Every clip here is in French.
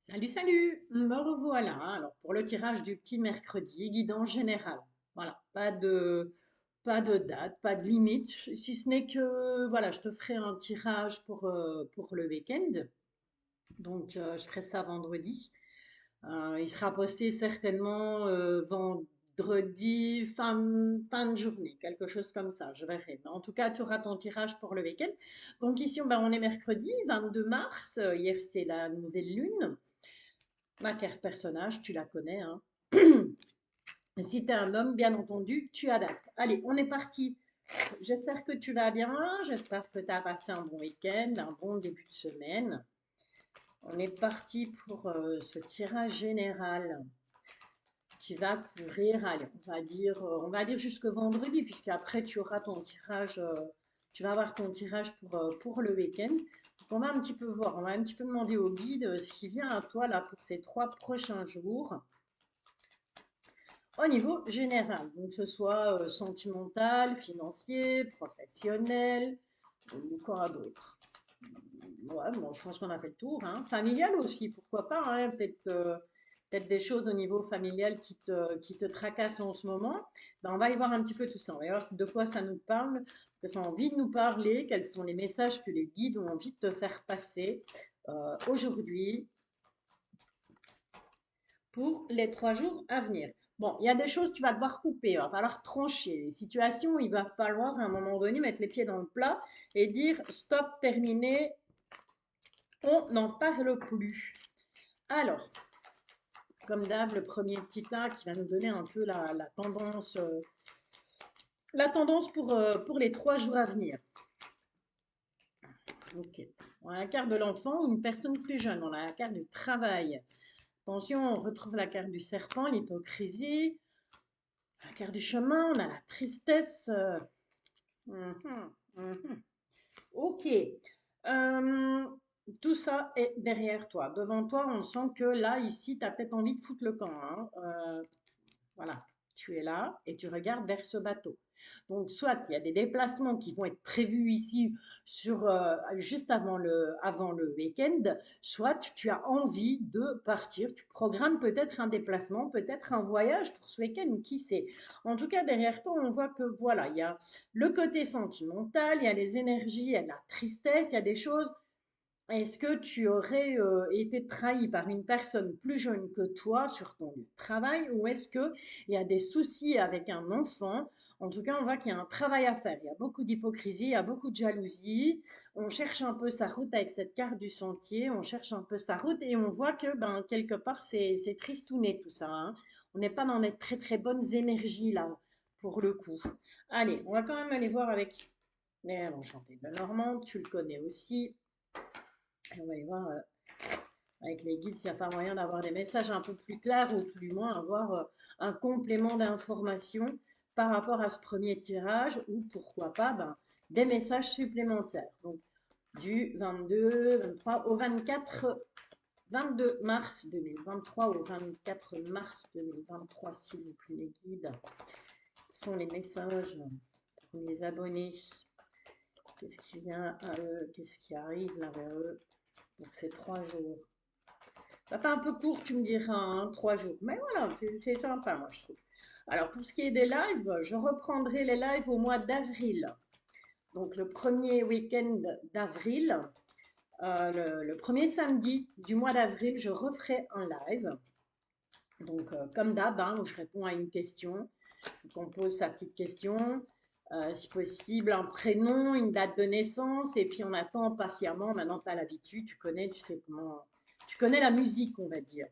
Salut, salut, me revoilà. Alors pour le tirage du petit mercredi, guidance générale. Voilà, pas de date, pas de limite, si ce n'est que voilà, je te ferai un tirage pour le week-end. Donc je ferai ça vendredi. Il sera posté certainement vendredi, fin de journée, quelque chose comme ça, je verrai. Mais en tout cas, tu auras ton tirage pour le week-end. Donc ici, ben, on est mercredi 22 mars. Hier, c'était la nouvelle lune. Ma carte personnage, tu la connais, hein. Si tu es un homme, bien entendu, tu adaptes. Allez, on est parti. J'espère que tu vas bien. J'espère que tu as passé un bon week-end, un bon début de semaine. On est parti pour ce tirage général qui va couvrir, allez, on va dire jusque vendredi, puisque après tu auras ton tirage, tu vas avoir ton tirage pour le week-end. Donc on va un petit peu voir, on va un petit peu demander au guide ce qui vient à toi là pour ces 3 prochains jours. Au niveau général, donc que ce soit sentimental, financier, professionnel, ou quoi d'autre. Ouais, bon, je pense qu'on a fait le tour, hein. Familial aussi, pourquoi pas, hein. Peut-être des choses au niveau familial qui te tracassent en ce moment. Ben, on va y voir un petit peu tout ça. On va y voir de quoi ça nous parle, que ça a envie de nous parler, quels sont les messages que les guides ont envie de te faire passer aujourd'hui pour les 3 jours à venir. Bon, il y a des choses, tu vas devoir couper, il va falloir trancher. Les situations, il va falloir à un moment donné mettre les pieds dans le plat et dire stop, terminé, on n'en parle plus. Alors, comme d'hab, le premier petit tas qui va nous donner un peu la tendance pour les 3 jours à venir. Ok. On a la carte de l'enfant ou une personne plus jeune. On a la carte du travail. Attention, on retrouve la carte du serpent, l'hypocrisie. La carte du chemin, on a la tristesse. Mhm, mhm. Ok. Euh, tout ça est derrière toi. Devant toi, on sent que là, ici, tu as peut-être envie de foutre le camp, hein. Voilà, tu es là et tu regardes vers ce bateau. Donc, soit il y a des déplacements qui vont être prévus ici juste avant le week-end, soit tu as envie de partir. Tu programmes peut-être un déplacement, peut-être un voyage pour ce week-end, qui sait. En tout cas, derrière toi, on voit que voilà, il y a le côté sentimental, il y a les énergies, il y a de la tristesse, il y a des choses. Est-ce que tu aurais été trahi par une personne plus jeune que toi sur ton lieu de travail, ou est-ce qu'il y a des soucis avec un enfant? En tout cas, on voit qu'il y a un travail à faire. Il y a beaucoup d'hypocrisie, il y a beaucoup de jalousie. On cherche un peu sa route avec cette carte du sentier. On cherche un peu sa route et on voit que ben, quelque part, c'est tristounet tout ça, hein. On n'est pas dans des très très bonnes énergies là, pour le coup. Allez, on va quand même aller voir avec l'enchanté de Normande. Tu le connais aussi. Et on va aller voir avec les guides s'il n'y a pas moyen d'avoir des messages un peu plus clairs ou tout du moins avoir un complément d'information par rapport à ce premier tirage ou pourquoi pas ben, des messages supplémentaires. Donc du 22, 23 au 22 mars 2023 au 24 mars 2023, s'il vous plaît, les guides. Quels sont les messages pour les abonnés? Qu'est-ce qui vient à eux? Qu'est-ce qui arrive là vers eux pour ces 3 jours? Ça fait un peu court, tu me diras, hein, 3 jours. Mais voilà, c'est sympa, moi, je trouve. Alors, pour ce qui est des lives, je reprendrai les lives au mois d'avril. Donc, le premier week-end d'avril, le premier samedi du mois d'avril, je referai un live. Donc, comme d'hab, hein, où je réponds à une question. Donc, on pose sa petite question. Si possible, un prénom, une date de naissance, et puis on attend patiemment. Maintenant, tu as l'habitude, tu connais, tu sais comment. Tu connais la musique, on va dire.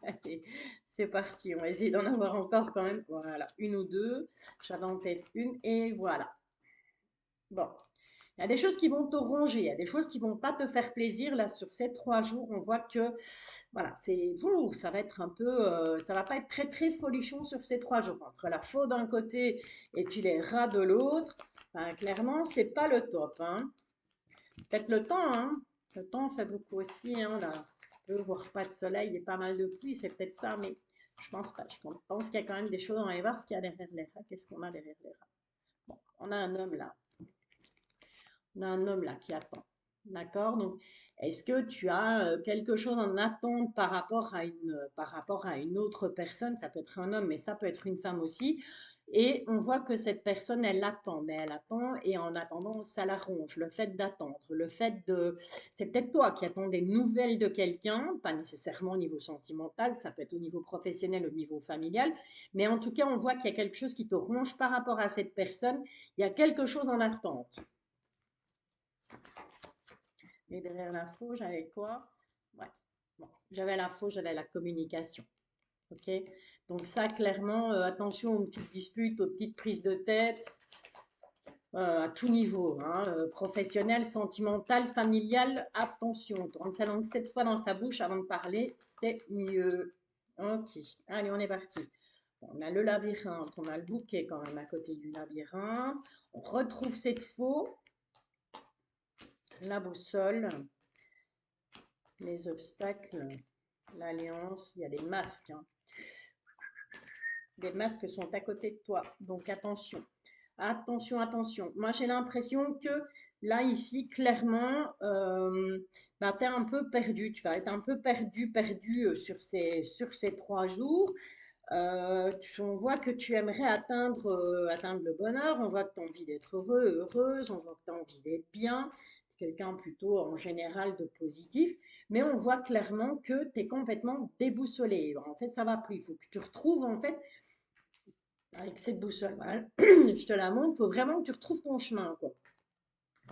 Allez, c'est parti. On va essayer d'en avoir encore quand même. Voilà, une ou deux. J'avais en tête une et voilà. Bon. Il y a des choses qui vont te ronger, il y a des choses qui vont pas te faire plaisir. Là, sur ces 3 jours, on voit que, voilà, ça va être un peu, ça va pas être très, très folichon sur ces 3 jours. Entre la faux d'un côté et puis les rats de l'autre, ben, clairement, c'est pas le top, hein. Peut-être le temps, hein. Le temps fait beaucoup aussi, hein, là. Peu, voire pas de soleil et pas mal de pluie, c'est peut-être ça, mais je pense pas. Je pense qu'il y a quand même des choses. On va aller voir ce qu'il y a derrière les rats. Qu'est-ce qu'on a derrière les rats? Bon, on a un homme là. On a un homme là qui attend. D'accord? Donc, Est-ce que tu as quelque chose en attente par rapport à une autre personne? Ça peut être un homme, mais ça peut être une femme aussi. Et on voit que cette personne, elle attend, mais elle attend et en attendant, ça la ronge. Le fait d'attendre, le fait de... C'est peut-être toi qui attends des nouvelles de quelqu'un, pas nécessairement au niveau sentimental, ça peut être au niveau professionnel, au niveau familial, mais en tout cas, on voit qu'il y a quelque chose qui te ronge par rapport à cette personne. Il y a quelque chose en attente. Et derrière l'info, j'avais quoi? Ouais. Bon, j'avais l'info, j'avais la communication. OK? Donc ça, clairement, attention aux petites disputes, aux petites prises de tête, à tout niveau, hein, professionnel, sentimental, familial, attention. Tourne sa langue 7 fois dans sa bouche avant de parler, c'est mieux. OK, allez, on est parti. Bon, on a le labyrinthe, on a le bouquet quand même à côté du labyrinthe. On retrouve cette faux, la boussole, les obstacles, l'alliance, il y a des masques, hein. Des masques sont à côté de toi, donc attention. Attention, attention. Moi, j'ai l'impression que là, ici, clairement, bah, tu es un peu perdu. Tu vas être un peu perdu sur ces 3 jours. On voit que tu aimerais atteindre le bonheur. On voit que tu as envie d'être heureux, heureuse. On voit que tu as envie d'être bien. Quelqu'un plutôt en général de positif. Mais on voit clairement que tu es complètement déboussolé. En fait, ça va plus. Il faut que tu retrouves en fait avec cette boussole. Voilà. Je te la montre. Il faut vraiment que tu retrouves ton chemin, quoi.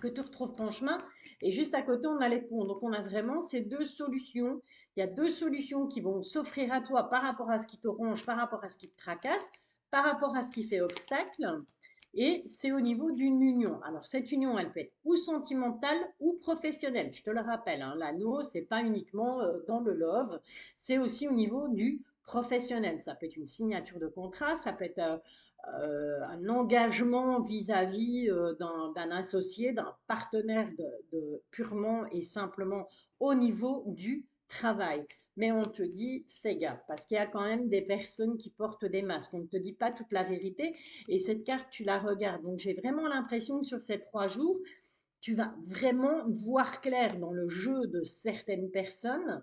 Que tu retrouves ton chemin. Et juste à côté, on a les ponts. Donc, on a vraiment ces deux solutions. Il y a deux solutions qui vont s'offrir à toi par rapport à ce qui te ronge, par rapport à ce qui te tracasse, par rapport à ce qui fait obstacle. Et c'est au niveau d'une union. Alors, cette union, elle peut être ou sentimentale ou professionnelle. Je te le rappelle, hein, l'anneau, c'est pas uniquement dans le love, c'est aussi au niveau du professionnel. Ça peut être une signature de contrat, ça peut être un engagement vis-à-vis d'un associé, d'un partenaire purement et simplement au niveau du travail. Mais on te dit, fais gaffe, parce qu'il y a quand même des personnes qui portent des masques. On ne te dit pas toute la vérité. Et cette carte, tu la regardes. Donc j'ai vraiment l'impression que sur ces 3 jours, tu vas vraiment voir clair dans le jeu de certaines personnes.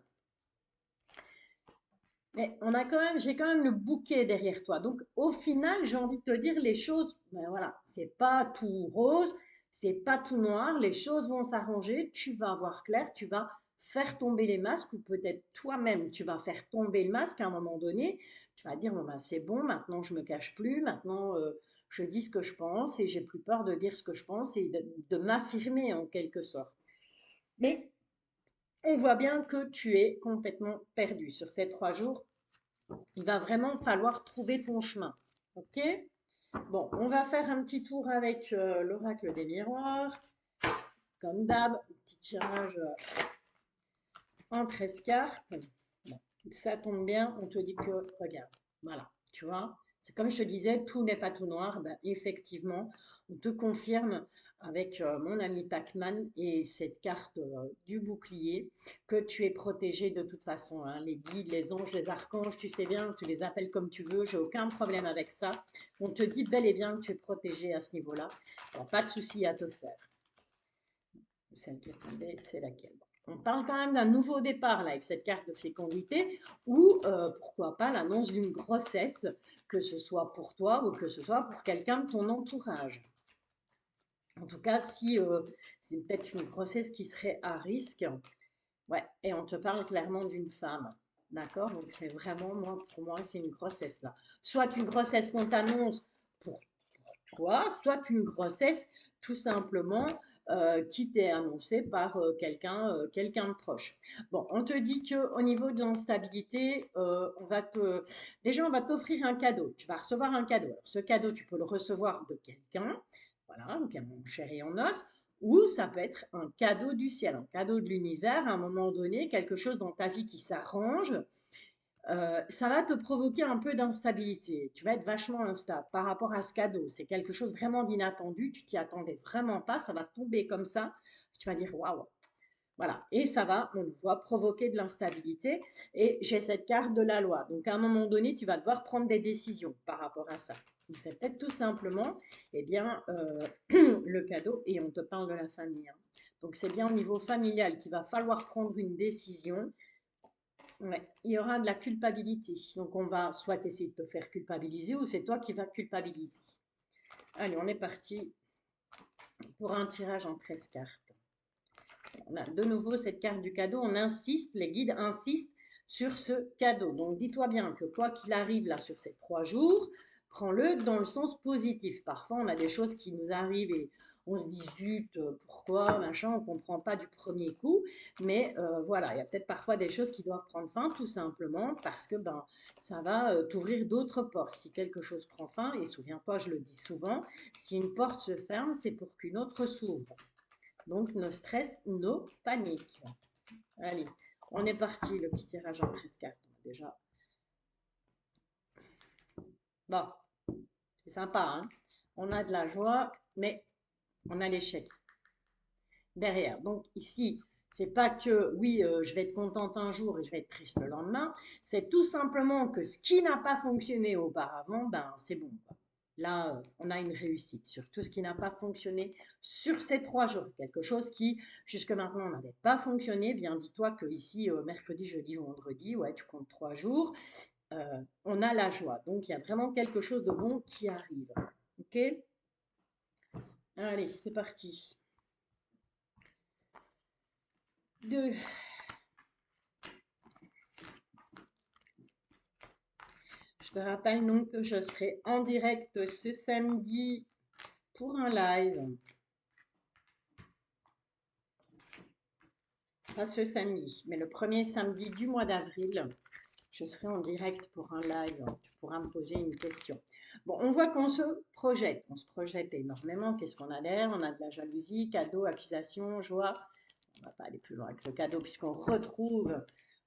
Mais j'ai quand même le bouquet derrière toi. Donc, au final, j'ai envie de te dire les choses, ben voilà, c'est pas tout rose, c'est pas tout noir, les choses vont s'arranger, tu vas voir clair, tu vas faire tomber les masques ou peut-être toi-même, tu vas faire tomber le masque à un moment donné. Tu vas dire, bon, ben, c'est bon, maintenant je me cache plus, maintenant je dis ce que je pense et j'ai plus peur de dire ce que je pense et de m'affirmer en quelque sorte. Mais on voit bien que tu es complètement perdu sur ces 3 jours. Il va vraiment falloir trouver ton chemin. Ok? Bon, on va faire un petit tour avec l'oracle des miroirs. Comme d'hab, petit tirage en 13 cartes. Bon, ça tombe bien, on te dit que, regarde, voilà, tu vois, c'est comme je te disais, tout n'est pas tout noir. Ben, effectivement, on te confirme avec mon ami Pac-Man et cette carte du bouclier que tu es protégé de toute façon, hein. Les guides, les anges, les archanges, tu sais bien, tu les appelles comme tu veux, j'ai aucun problème avec ça. On te dit bel et bien que tu es protégé à ce niveau-là. Pas de souci à te faire. Celle qui est tombée, c'est laquelle? On parle quand même d'un nouveau départ là avec cette carte de fécondité ou pourquoi pas l'annonce d'une grossesse, que ce soit pour toi ou que ce soit pour quelqu'un de ton entourage. En tout cas, si c'est peut-être une grossesse qui serait à risque, ouais, et on te parle clairement d'une femme. D'accord? Donc c'est vraiment, pour moi, c'est une grossesse là. Soit une grossesse qu'on t'annonce pour toi, soit une grossesse tout simplement qui t'est annoncée par quelqu'un de proche. Bon, on te dit que au niveau de l'instabilité, déjà on va t'offrir un cadeau. Tu vas recevoir un cadeau. Alors, ce cadeau, tu peux le recevoir de quelqu'un, voilà, donc un chair en os, ou ça peut être un cadeau du ciel, un cadeau de l'univers à un moment donné, quelque chose dans ta vie qui s'arrange. Ça va te provoquer un peu d'instabilité. Tu vas être vachement instable par rapport à ce cadeau. C'est quelque chose vraiment d'inattendu. Tu t'y attendais vraiment pas. Ça va tomber comme ça. Tu vas dire waouh. Voilà. Et ça va, on le voit, provoquer de l'instabilité. Et j'ai cette carte de la loi. Donc à un moment donné, tu vas devoir prendre des décisions par rapport à ça. Donc c'est peut-être tout simplement, eh bien, le cadeau. Et on te parle de la famille, hein. Donc, c'est bien au niveau familial qu'il va falloir prendre une décision. Ouais, il y aura de la culpabilité. Donc, on va soit essayer de te faire culpabiliser ou c'est toi qui vas culpabiliser. Allez, on est parti pour un tirage en 13 cartes. On a de nouveau cette carte du cadeau. On insiste, les guides insistent sur ce cadeau. Donc, dis-toi bien que quoi qu'il arrive là sur ces 3 jours, prends-le dans le sens positif. Parfois, on a des choses qui nous arrivent et on se dit zut, pourquoi, machin, on ne comprend pas du premier coup. Mais voilà, il y a peut-être parfois des choses qui doivent prendre fin, tout simplement, parce que ben, ça va t'ouvrir d'autres portes. Si quelque chose prend fin, et souviens-toi, je le dis souvent, si une porte se ferme, c'est pour qu'une autre s'ouvre. Donc, no stress, no panique. Allez, on est parti, le petit tirage en 13 cartes. Déjà, bon, c'est sympa, hein. On a de la joie, mais on a l'échec derrière. Donc ici, c'est pas que oui, je vais être contente un jour et je vais être triste le lendemain. C'est tout simplement que ce qui n'a pas fonctionné auparavant, ben c'est bon, quoi. Là, on a une réussite sur tout ce qui n'a pas fonctionné sur ces 3 jours. Quelque chose qui, jusque maintenant, n'avait pas fonctionné. Bien, dis-toi que ici, mercredi, jeudi, vendredi, ouais, tu comptes 3 jours, on a la joie. Donc, il y a vraiment quelque chose de bon qui arrive. Ok? Allez, c'est parti. 2. Je te rappelle donc que je serai en direct ce samedi pour un live. Pas ce samedi, mais le premier samedi du mois d'avril, je serai en direct pour un live. Tu pourras me poser une question. Bon, on voit qu'on se projette. On se projette énormément. Qu'est-ce qu'on a derrière? On a de la jalousie, cadeau, accusation, joie. On ne va pas aller plus loin avec le cadeau puisqu'on retrouve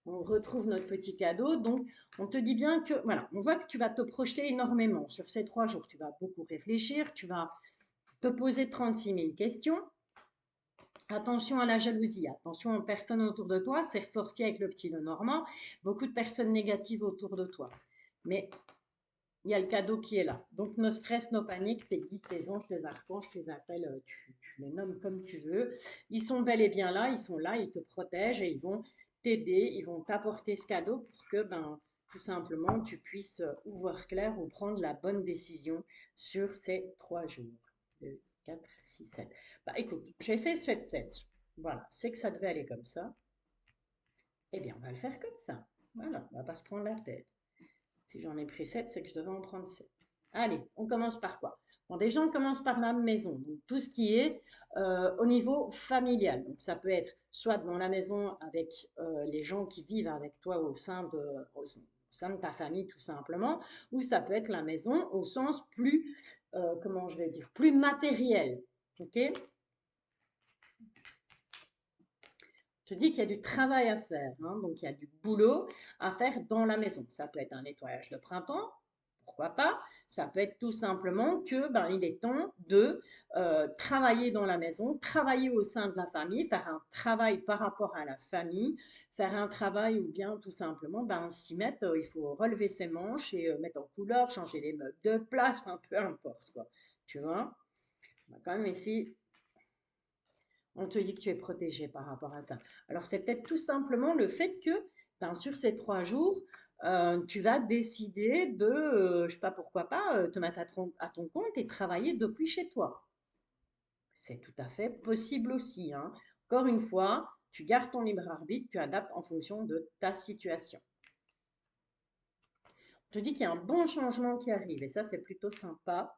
notre petit cadeau. Donc, on te dit bien que, voilà, on voit que tu vas te projeter énormément sur ces 3 jours. Tu vas beaucoup réfléchir, tu vas te poser 36 000 questions. Attention à la jalousie, attention aux personnes autour de toi. C'est ressorti avec le petit Lenormand. Beaucoup de personnes négatives autour de toi. Mais il y a le cadeau qui est là. Donc, no stress, no panique, tes guides, tes anges, tes archanges, tu les appelles, tu les nommes comme tu veux. Ils sont bel et bien là, ils sont là, ils te protègent et ils vont t'aider, ils vont t'apporter ce cadeau pour que, ben, tout simplement, tu puisses ou voir clair ou prendre la bonne décision sur ces 3 jours. 2, 4, 6, 7. Bah, écoute, j'ai fait 7-7. Voilà, c'est que ça devait aller comme ça. Eh bien, on va le faire comme ça. Voilà, on va pas se prendre la tête. Si j'en ai pris 7, c'est que je devais en prendre 7. Allez, on commence par quoi? Bon, déjà, on commence par la maison. Donc, tout ce qui est au niveau familial. Donc, ça peut être soit dans la maison avec les gens qui vivent avec toi au sein de ta famille, tout simplement, ou ça peut être la maison au sens plus, comment je vais dire, plus matériel. Ok? Je te dis qu'il y a du travail à faire, hein, donc il y a du boulot à faire dans la maison. Ça peut être un nettoyage de printemps, pourquoi pas. Ça peut être tout simplement que ben, il est temps de travailler dans la maison, travailler au sein de la famille, faire un travail par rapport à la famille, faire un travail ou bien tout simplement ben, s'y mettre, il faut relever ses manches et mettre en couleur, changer les meubles de place, enfin, peu importe quoi. Tu vois, on va quand même essayer. On te dit que tu es protégé par rapport à ça. Alors, c'est peut-être tout simplement le fait que, ben, sur ces 3 jours, tu vas décider de, je ne sais pas pourquoi pas, te mettre à ton compte et travailler depuis chez toi. C'est tout à fait possible aussi, hein. Encore une fois, tu gardes ton libre arbitre, tu adaptes en fonction de ta situation. On te dit qu'il y a un bon changement qui arrive et ça, c'est plutôt sympa.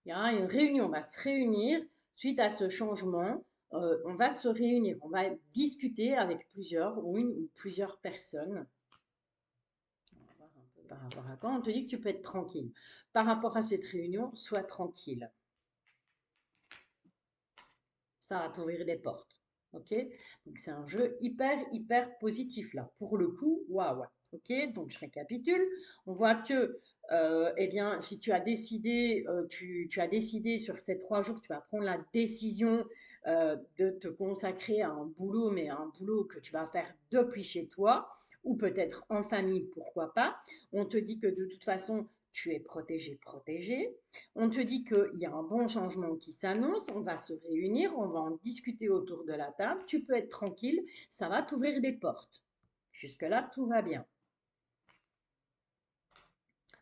Il y aura une réunion, on va se réunir suite à ce changement. On va se réunir, on va discuter avec plusieurs ou une ou plusieurs personnes. On va voir un peu par rapport à quoi. On te dit que tu peux être tranquille. Par rapport à cette réunion, sois tranquille. Ça va t'ouvrir des portes. Ok? Donc c'est un jeu hyper, hyper positif là. Pour le coup, waouh. Ok? Donc je récapitule. On voit que, eh bien, si tu as décidé, tu as décidé sur ces 3 jours, tu vas prendre la décision de te consacrer à un boulot, mais un boulot que tu vas faire depuis chez toi, ou peut-être en famille, pourquoi pas. On te dit que de toute façon, tu es protégé, protégé. On te dit qu'il y a un bon changement qui s'annonce, on va se réunir, on va en discuter autour de la table, tu peux être tranquille, ça va t'ouvrir des portes. Jusque-là, tout va bien.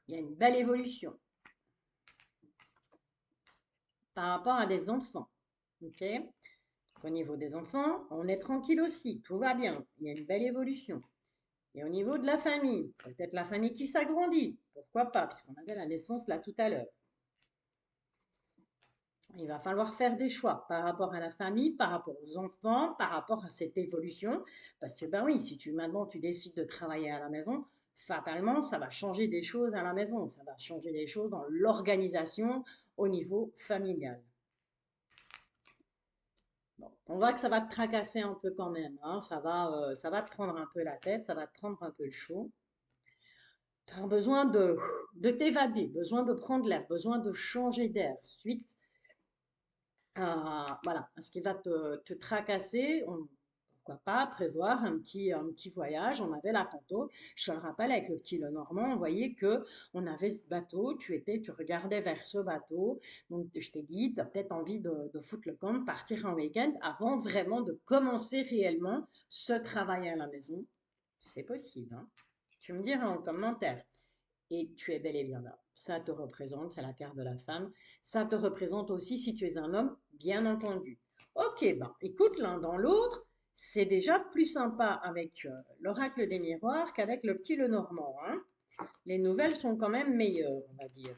Il y a une belle évolution par rapport à des enfants. Ok? Au niveau des enfants, on est tranquille aussi, tout va bien. Il y a une belle évolution. Et au niveau de la famille, peut-être la famille qui s'agrandit, pourquoi pas, puisqu'on avait la naissance là tout à l'heure. Il va falloir faire des choix par rapport à la famille, par rapport aux enfants, par rapport à cette évolution. Parce que, ben oui, si maintenant tu décides de travailler à la maison, fatalement, ça va changer des choses à la maison. Ça va changer des choses dans l'organisation au niveau familial. Bon, on voit que ça va te tracasser un peu quand même, hein. Ça va te prendre un peu la tête, ça va te prendre un peu le chaud. Tu as besoin de t'évader, besoin de prendre l'air, besoin de changer d'air suite voilà, à ce qui va te tracasser. Pourquoi pas prévoir un petit voyage. On avait là tantôt, je te le rappelle, avec le petit Lenormand, on voyait que on avait ce bateau, tu regardais vers ce bateau. Donc, je t'ai dit, tu as peut-être envie de foutre le camp, de partir en week-end avant vraiment de commencer réellement ce travail à la maison. C'est possible, hein. Tu me diras en commentaire. Et tu es bel et bien là. Ça te représente, c'est la carte de la femme. Ça te représente aussi si tu es un homme, bien entendu. Ok, ben écoute, l'un dans l'autre, c'est déjà plus sympa avec l'oracle des miroirs qu'avec le petit Lenormand, hein. Les nouvelles sont quand même meilleures, on va dire.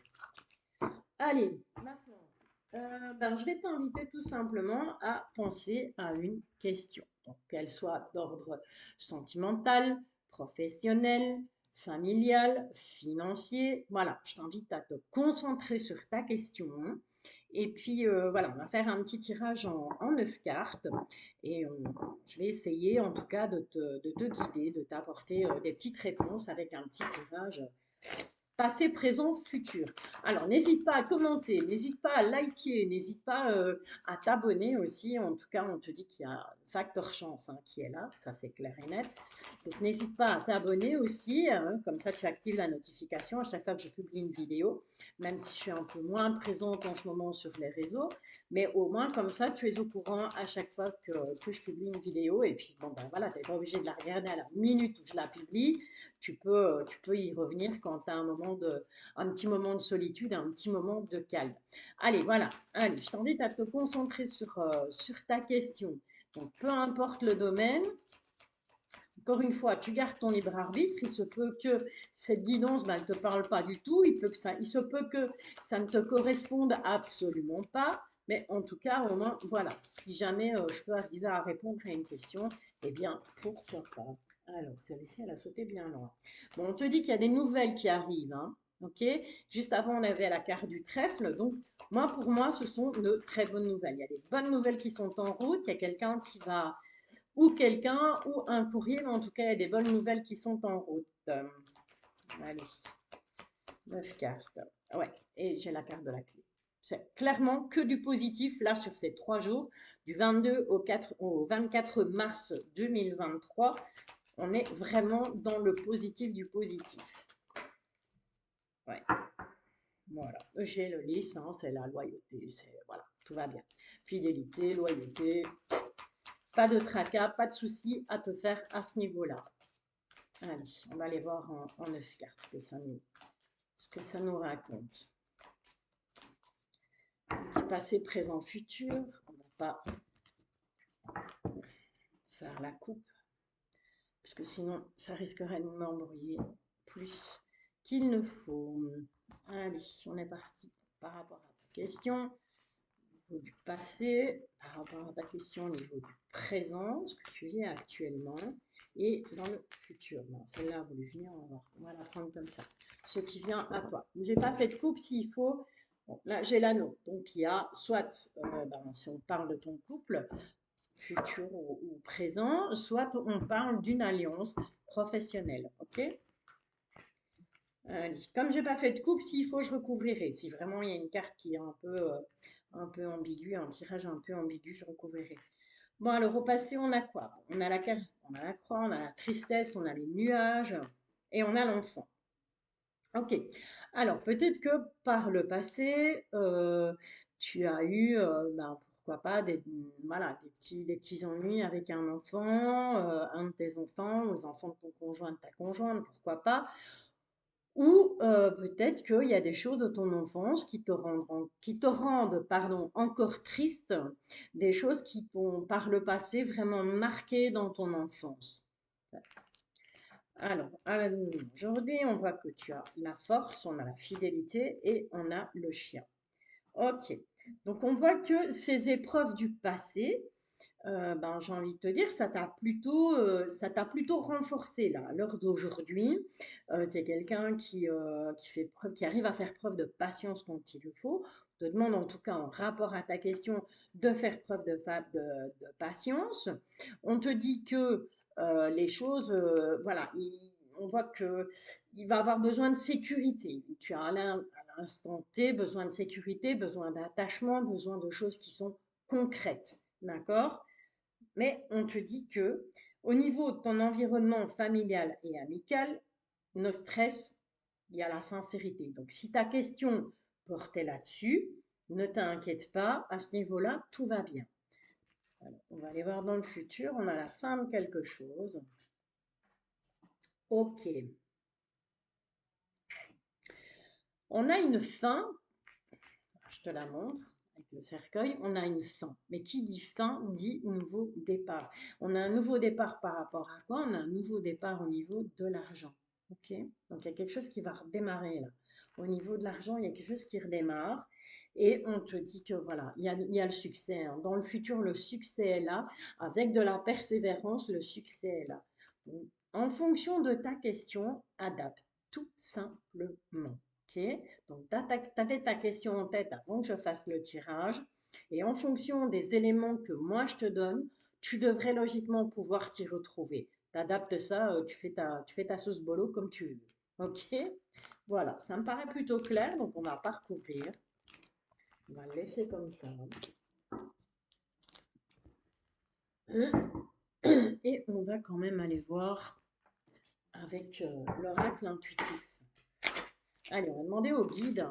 Allez, maintenant, ben, je vais t'inviter tout simplement à penser à une question. Donc, qu'elle soit d'ordre sentimental, professionnel, familial, financier. Voilà, je t'invite à te concentrer sur ta question. Et puis, voilà, on va faire un petit tirage en 9 cartes. Et je vais essayer, en tout cas, de te guider, de t'apporter des petites réponses avec un petit tirage passé, présent, futur. Alors, n'hésite pas à commenter, n'hésite pas à liker, n'hésite pas à t'abonner aussi. En tout cas, on te dit qu'il y a un facteur chance, hein, qui est là, ça c'est clair et net. Donc, n'hésite pas à t'abonner aussi, hein, comme ça tu actives la notification à chaque fois que je publie une vidéo, même si je suis un peu moins présente en ce moment sur les réseaux. Mais au moins, comme ça, tu es au courant à chaque fois que je publie une vidéo. Et puis, bon, ben voilà, tu n'es pas obligé de la regarder à la minute où je la publie. Tu peux y revenir quand tu as un petit moment de solitude, un petit moment de calme. Allez, voilà. Allez, je t'invite à te concentrer sur ta question. Donc, peu importe le domaine, encore une fois, tu gardes ton libre arbitre. Il se peut que cette guidance, ben, elle ne te parle pas du tout. Il se peut que ça ne te corresponde absolument pas. Mais en tout cas, au moins, voilà, si jamais je peux arriver à répondre à une question, eh bien, pourquoi pas. Alors, celle-ci, elle a sauté bien loin. Bon, on te dit qu'il y a des nouvelles qui arrivent, hein, ok? Juste avant, on avait la carte du trèfle. Donc, moi, pour moi, ce sont de très bonnes nouvelles. Il y a des bonnes nouvelles qui sont en route. Il y a quelqu'un qui va ou quelqu'un, ou un courrier, mais en tout cas, il y a des bonnes nouvelles qui sont en route. Allez, 9 cartes. Ouais, et j'ai la carte de la clé. C'est clairement que du positif, là, sur ces 3 jours, du 22 au 24 mars 2023. On est vraiment dans le positif du positif. Ouais, voilà. J'ai le lys, hein, c'est la loyauté, voilà, tout va bien. Fidélité, loyauté, pas de tracas, pas de soucis à te faire à ce niveau-là. Allez, on va aller voir en 9 cartes ce que ça nous raconte. Un petit passé, présent, futur. On ne va pas faire la coupe, puisque sinon ça risquerait de m'embrouiller plus qu'il ne faut. Allez, on est parti par rapport à ta question. Au niveau du passé, par rapport à ta question au niveau du présent, ce que tu vis actuellement, et dans le futur. Bon, celle-là a voulu venir, on va la prendre comme ça. Ce qui vient à toi. Je n'ai pas fait de coupe s'il faut. Bon, là, j'ai l'anneau. Donc, il y a soit, si on parle de ton couple, futur ou présent, soit on parle d'une alliance professionnelle. OK? Comme j'ai pas fait de coupe, s'il faut, je recouvrirai. Si vraiment il y a une carte qui est un peu ambiguë, un tirage un peu ambigu, je recouvrirai. Bon, alors au passé, on a quoi? On a la carte, on a la croix, on a la tristesse, on a les nuages et on a l'enfant. Ok. Alors, peut-être que par le passé, tu as eu, ben, pourquoi pas, voilà, des petits ennuis avec un enfant, un de tes enfants, les enfants de ton conjoint, de ta conjointe, pourquoi pas. Ou peut-être qu'il y a des choses de ton enfance qui te rendent, pardon, encore triste, des choses qui t'ont par le passé vraiment marqué dans ton enfance. Alors, à la lumière, aujourd'hui, on voit que tu as la force, on a la fidélité et on a le chien. Ok. Donc, on voit que ces épreuves du passé, ben, j'ai envie de te dire, ça t'a plutôt renforcé là. À l'heure d'aujourd'hui, tu es quelqu'un qui fait preuve, qui arrive à faire preuve de patience quand il le faut. Je te demande en tout cas en rapport à ta question de faire preuve de patience. On te dit que les choses, voilà, on voit que il va avoir besoin de sécurité. Tu as à l'instant T besoin de sécurité, besoin d'attachement, besoin de choses qui sont concrètes. D'accord? Mais on te dit que au niveau de ton environnement familial et amical, nos stress, il y a la sincérité. Donc si ta question portait là-dessus, ne t'inquiète pas, à ce niveau-là, tout va bien. Alors, on va aller voir dans le futur, on a la fin de quelque chose. Ok, on a une fin, je te la montre avec le cercueil, on a une fin. Mais qui dit fin dit nouveau départ. On a un nouveau départ par rapport à quoi? On a un nouveau départ au niveau de l'argent. Ok. Donc il y a quelque chose qui va redémarrer là. Au niveau de l'argent, il y a quelque chose qui redémarre. Et on te dit que voilà, il y a le succès, hein. Dans le futur, le succès est là. Avec de la persévérance, le succès est là. Donc, en fonction de ta question, adapte tout simplement. Ok. Donc, tu avais ta question en tête avant que je fasse le tirage. Et en fonction des éléments que moi je te donne, tu devrais logiquement pouvoir t'y retrouver. Tu adaptes ça, tu fais ta sauce bolo comme tu veux. Ok? Voilà, ça me paraît plutôt clair, donc on va parcourir. On va le laisser comme ça. Et on va quand même aller voir avec l'oracle intuitif. Allez, on va demander au guide.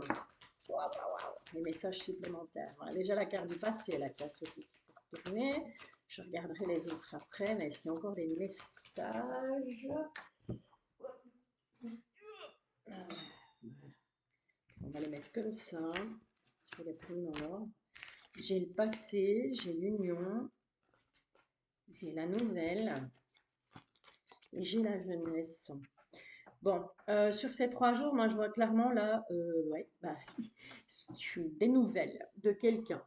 Waouh, waouh, waouh, les messages supplémentaires. Voilà, déjà la carte du passé, la qui a sauté, qui s'est retournée. Je regarderai les autres après, mais s'il y a encore des messages. On va les mettre comme ça. Je vais les prendre dans l'ordre. J'ai le passé, j'ai l'union, j'ai la nouvelle et j'ai la jeunesse. Bon, sur ces 3 jours, moi je vois clairement là, ouais, bah, des nouvelles de quelqu'un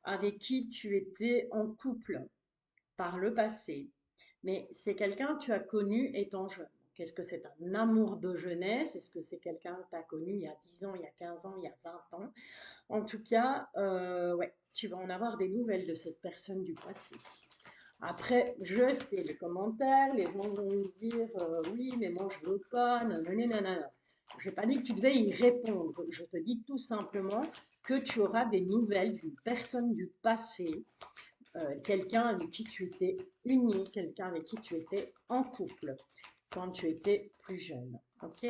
avec qui tu étais en couple par le passé, mais c'est quelqu'un que tu as connu étant jeune. Qu'est-ce que c'est un amour de jeunesse? Est-ce que c'est quelqu'un que tu as connu il y a 10 ans, il y a 15 ans, il y a 20 ans? En tout cas, ouais, tu vas en avoir des nouvelles de cette personne du passé. Après, je sais les commentaires, les gens vont me dire oui, mais moi je veux pas, nanana. Je n'ai pas dit que tu devais y répondre. Je te dis tout simplement que tu auras des nouvelles d'une personne du passé, quelqu'un avec qui tu étais uni, quelqu'un avec qui tu étais en couple quand tu étais plus jeune. Ok?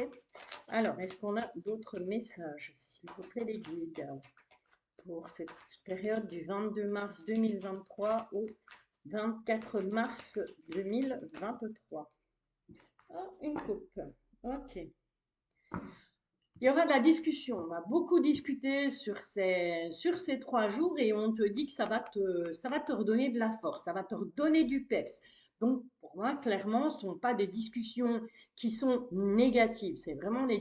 Alors, est-ce qu'on a d'autres messages, s'il vous plaît, les guides, pour cette période du 22 mars 2023 au 24 mars 2023? Ah, une coupe. Ok. Il y aura de la discussion. On va beaucoup discuter sur ces 3 jours et on te dit que ça va te redonner de la force, ça va te redonner du peps. Donc, pour moi, clairement, ce ne sont pas des discussions qui sont négatives. Sont vraiment des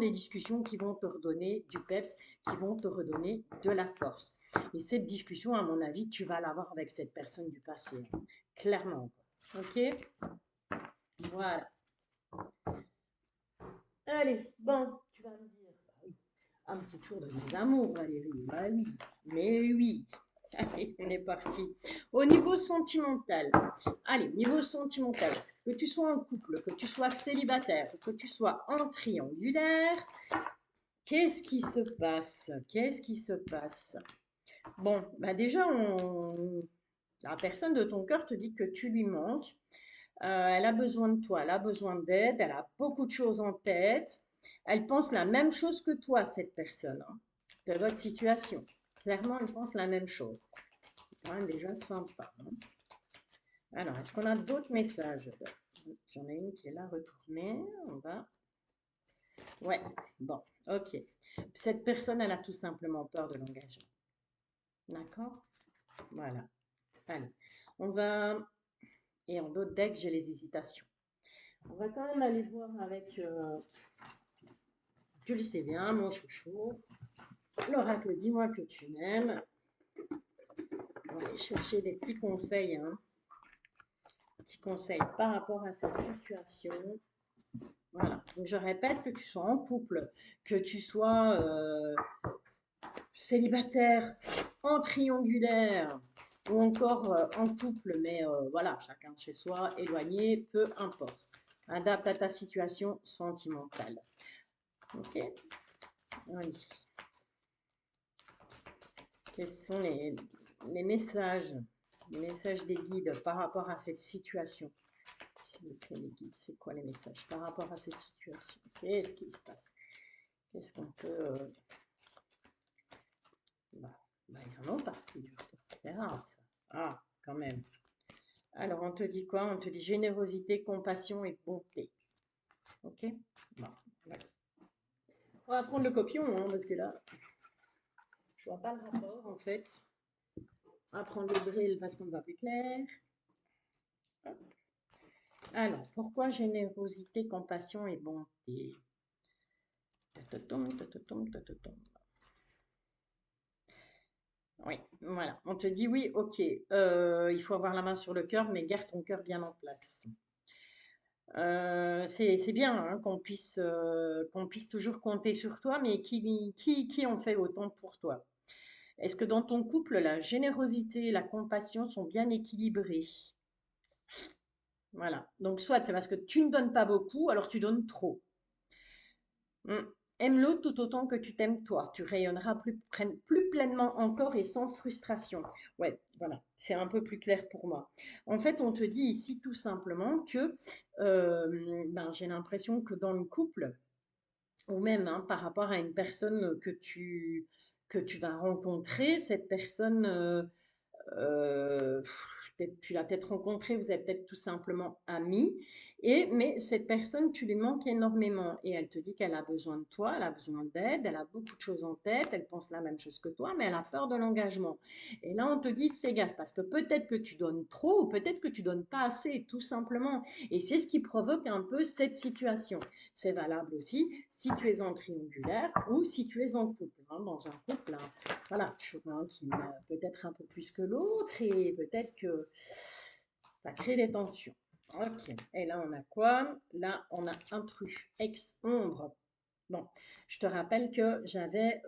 discussions qui vont te redonner du peps, qui vont te redonner de la force. Et cette discussion, à mon avis, tu vas l'avoir avec cette personne du passé, hein. Clairement. Ok? Voilà. Allez, bon, tu vas me dire. Un petit tour de amour, Valérie. Bah oui, mais oui. Allez, on est parti. Au niveau sentimental. Allez, niveau sentimental. Que tu sois en couple, que tu sois célibataire, que tu sois en triangulaire, qu'est-ce qui se passe? Qu'est-ce qui se passe? Bon, bah déjà, la personne de ton cœur te dit que tu lui manques. Elle a besoin de toi, elle a besoin d'aide, elle a beaucoup de choses en tête. Elle pense la même chose que toi, cette personne, hein, de votre situation. Clairement, elle pense la même chose. C'est quand même déjà sympa, hein. Alors, est-ce qu'on a d'autres messages? J'en ai une qui est là, retournée. On va. Ouais, bon, ok. Cette personne, elle a tout simplement peur de l'engagement. D'accord? Voilà. Allez, on va. Et en d'autres decks, j'ai les hésitations. On va quand même aller voir avec. Tu le sais bien, mon chouchou. L'oracle, dis-moi que tu m'aimes. On va aller chercher des petits conseils, hein. Petits conseils par rapport à cette situation. Voilà. Donc, je répète, que tu sois en couple, que tu sois célibataire, en triangulaire, ou encore en couple, mais voilà, chacun chez soi, éloigné, peu importe. Adapte à ta situation sentimentale. Ok? Oui. Quels sont les messages, les messages des guides par rapport à cette situation? S'il vous plaît, les guides, c'est quoi les messages par rapport à cette situation? Qu'est-ce qui se passe? Qu'est-ce qu'on peut... ils en ont pas, figure-toi. C'est rare, ça. Ah, quand même. Alors, on te dit quoi? On te dit générosité, compassion et bonté. Ok? Bon, voilà. On va prendre le copion, hein, parce que là, je vois pas le rapport, en fait. On va prendre le drill parce qu'on ne voit plus clair. Hop. Alors, pourquoi générosité, compassion et bonté? Oui, voilà. On te dit oui, ok. Il faut avoir la main sur le cœur, mais garde ton cœur bien en place. C'est bien, hein, qu'on puisse toujours compter sur toi, mais qui en fait autant pour toi? Est-ce que dans ton couple, la générosité et la compassion sont bien équilibrées? Voilà. Donc, soit c'est parce que tu ne donnes pas beaucoup, alors tu donnes trop. Mm. Aime-le tout autant que tu t'aimes toi. Tu rayonneras plus pleinement encore et sans frustration. Ouais, voilà, c'est un peu plus clair pour moi. En fait, on te dit ici tout simplement que j'ai l'impression que dans le couple, ou même hein, par rapport à une personne que tu vas rencontrer, cette personne, euh, tu l'as peut-être rencontrée, vous êtes peut-être tout simplement amis, mais cette personne, tu lui manques énormément et elle te dit qu'elle a besoin de toi, elle a besoin d'aide, elle a beaucoup de choses en tête, elle pense la même chose que toi, mais elle a peur de l'engagement. Et là, on te dit, fais gaffe, parce que peut-être que tu donnes trop ou peut-être que tu donnes pas assez, tout simplement. Et c'est ce qui provoque un peu cette situation. C'est valable aussi si tu es en triangulaire ou si tu es en couple. Hein. Dans un couple, hein, voilà, toujours un qui m'aime peut-être un peu plus que l'autre et peut-être que ça crée des tensions. Ok, et là on a quoi? Là on a intrus, ex-ombre. Bon, je te rappelle que j'avais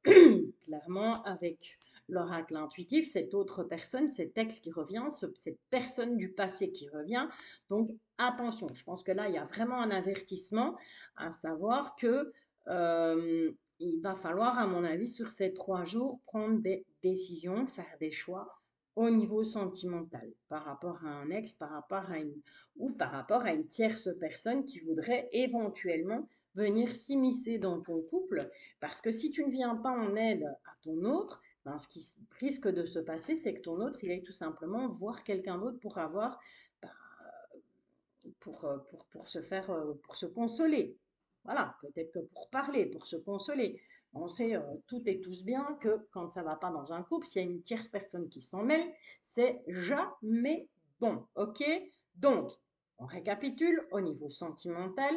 clairement avec l'oracle intuitif, cette autre personne, cet ex qui revient, cette personne du passé qui revient. Donc attention, je pense que là il y a vraiment un avertissement à savoir que il va falloir, à mon avis, sur ces 3 jours, prendre des décisions, faire des choix au niveau sentimental, par rapport à un ex, par rapport à ou par rapport à une tierce personne qui voudrait éventuellement venir s'immiscer dans ton couple, parce que si tu ne viens pas en aide à ton autre, ben, ce qui risque de se passer, c'est que ton autre, il aille tout simplement voir quelqu'un d'autre pour avoir, ben, pour se faire, pour se consoler. Voilà, peut-être que pour parler, pour se consoler. On sait toutes et tous bien que quand ça ne va pas dans un couple, s'il y a une tierce personne qui s'en mêle, c'est jamais bon. Ok? Donc, on récapitule au niveau sentimental.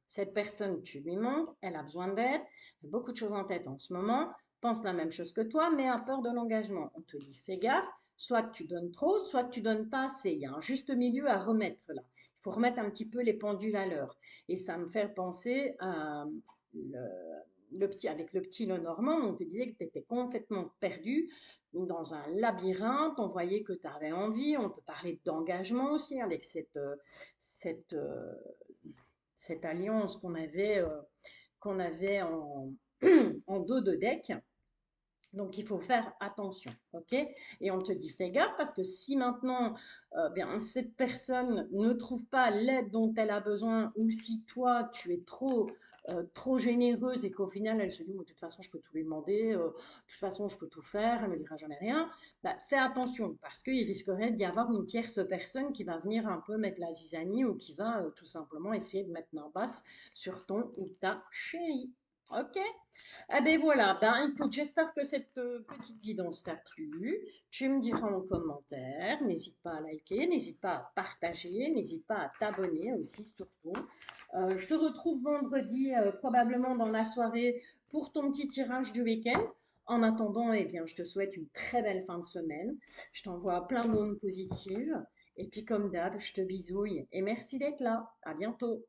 Cette personne, tu lui manques, elle a besoin d'aide, elle a beaucoup de choses en tête en ce moment, pense la même chose que toi, mais a peur de l'engagement. On te dit, fais gaffe, soit tu donnes trop, soit tu donnes pas assez. Il y a un juste milieu à remettre là. Il faut remettre un petit peu les pendules à l'heure. Et ça me fait penser à avec le petit Lenormand, on te disait que tu étais complètement perdu dans un labyrinthe, on voyait que tu avais envie, on te parlait d'engagement aussi avec cette, cette alliance qu'on avait en, en dos de deck. Donc, il faut faire attention, ok? Et on te dit, fais gaffe parce que si maintenant, bien, cette personne ne trouve pas l'aide dont elle a besoin, ou si toi, tu es trop généreuse et qu'au final, elle se dit, de toute façon, je peux tout lui demander, de toute façon, je peux tout faire, elle ne me dira jamais rien, bah, fais attention parce qu'il risquerait d'y avoir une tierce personne qui va venir un peu mettre la zizanie ou qui va tout simplement essayer de mettre main basse sur ton ou ta chérie. Ok? Ah ben voilà, ben écoute, j'espère que cette petite guidance t'a plu. Tu me diras en commentaire, n'hésite pas à liker, n'hésite pas à partager, n'hésite pas à t'abonner aussi surtout. Je te retrouve vendredi, probablement dans la soirée, pour ton petit tirage du week-end. En attendant, eh bien, je te souhaite une très belle fin de semaine. Je t'envoie plein d'ondes positives. Et puis comme d'hab, je te bisouille et merci d'être là. À bientôt.